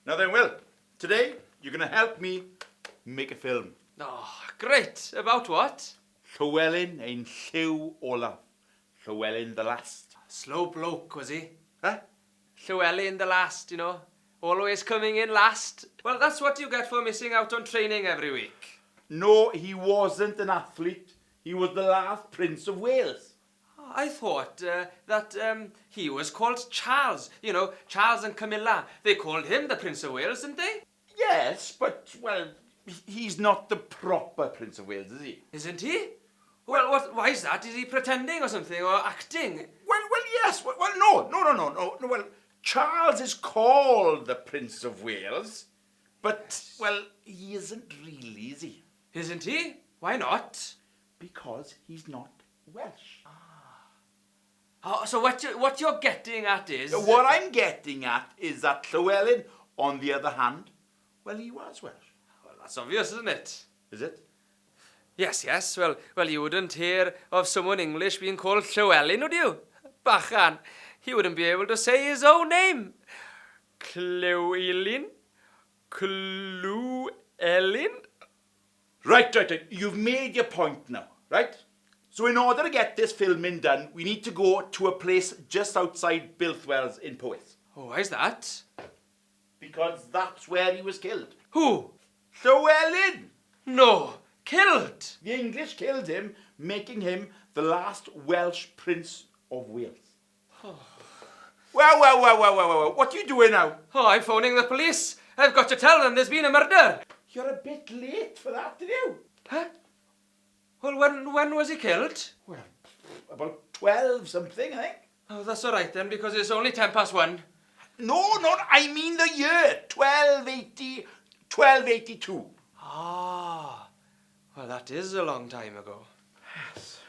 Now then, Will, today you're going to help me make a film. Oh, great. About what? LlywelynEinLlywOlaf. Llywelyn the last. Slow bloke, was he? Huh? Llewellyn the last, you know. Always coming in last. Well, that's what you get for missing out on training every week. No, he wasn't an athlete. He was the last Prince of Wales. Oh, I thought that he was called Charles. You know, Charles and Camilla. They called him the Prince of Wales, didn't they? Yes, but, well, he's not the proper Prince of Wales, is he? Isn't he? Well, why is that? Is he pretending or something, or acting? Well, yes. Well, no. Well, Charles is called the Prince of Wales, but, well, he isn't really, is he? Isn't he? Why not? Because he's not Welsh. Oh, so what you're getting at is... What I'm getting at is that Llewellyn, on the other hand, well, he was Welsh. Well, that's obvious, isn't it? Is it? Yes. Well, you wouldn't hear of someone English being called Llewellyn, would you? Bachan. He wouldn't be able to say his own name. Llewellyn? Right. You've made your point now, right? So in order to get this filming done, we need to go to a place just outside Bilthwells in Powys. Oh, why is that? Because that's where he was killed. Who? Llewellyn! No. Killed? The English killed him, making him the last Welsh Prince of Wales. Oh. Well, what are you doing now? Oh, I'm phoning the police. I've got to tell them there's been a murder. You're a bit late for that, did you? Huh? Well, when was he killed? Well, about 12 something, I think. Oh, that's all right then, because it's only 1:10. No, I mean the year. 1282. Ah, well, that is a long time ago. Yes.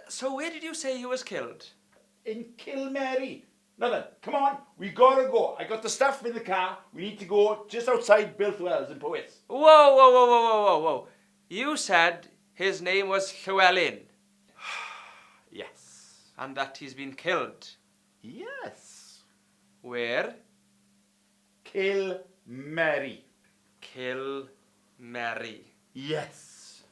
So where did you say he was killed? In Kilmary. Now then, come on, we gotta go. I got the stuff in the car. We need to go just outside Bilthwells in Powys. Whoa. You said his name was Llewellyn. Yes. And that he's been killed. Yes. Where? Kilmary. Kilmary. Yes.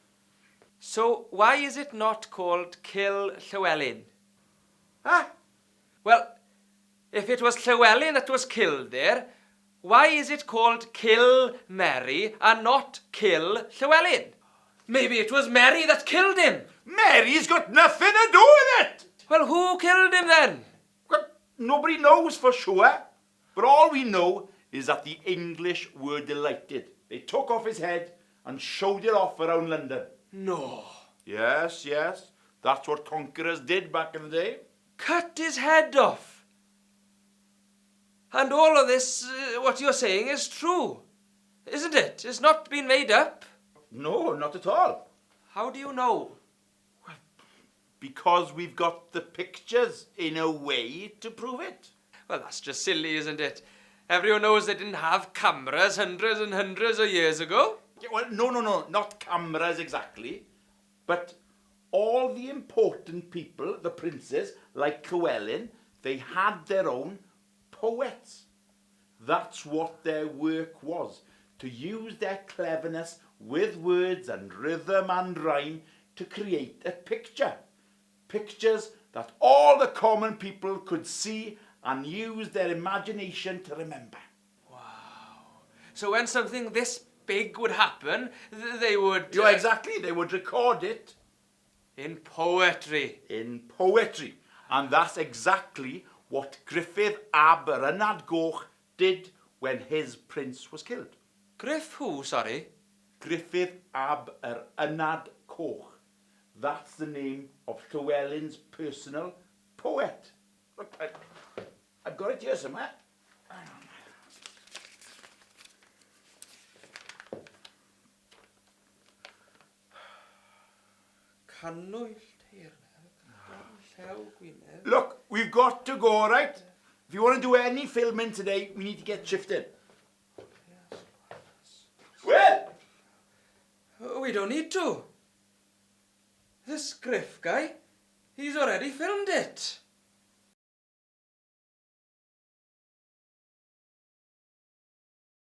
So why is it not called Kill Llewellyn? Huh? Well, if it was Llewellyn that was killed there, why is it called Kill Mary and not Kill Llewellyn? Maybe it was Mary that killed him. Mary's got nothing to do with it. Well, who killed him then? Well, nobody knows for sure. But all we know is that the English were delighted. They took off his head and showed it off around London. No. Yes. That's what conquerors did back in the day. Cut his head off. And all of this, what you're saying, is true, isn't it? It's not been made up. No, not at all. How do you know? Well, because we've got the pictures in a way to prove it. Well, that's just silly, isn't it? Everyone knows they didn't have cameras hundreds and hundreds of years ago. Yeah, well, no, not cameras exactly. But all the important people, the princes, like Llewellyn, they had their own poets. That's what their work was, to use their cleverness with words and rhythm and rhyme to create a picture. Pictures that all the common people could see and use their imagination to remember. Wow. So when something this big would happen, they would... Yeah, exactly. They would record it. In poetry. In poetry. And that's exactly what Griffith ab Ynad Goch did when his prince was killed. Griff who, sorry? Griffith ab Ynad Goch. That's the name of Llewellyn's personal poet. Look, I've got it here somewhere. Hang on. Look, we've got to go, right? If you want to do any filming today, we need to get shifted. Well, we don't need to. This Griff guy, he's already filmed it.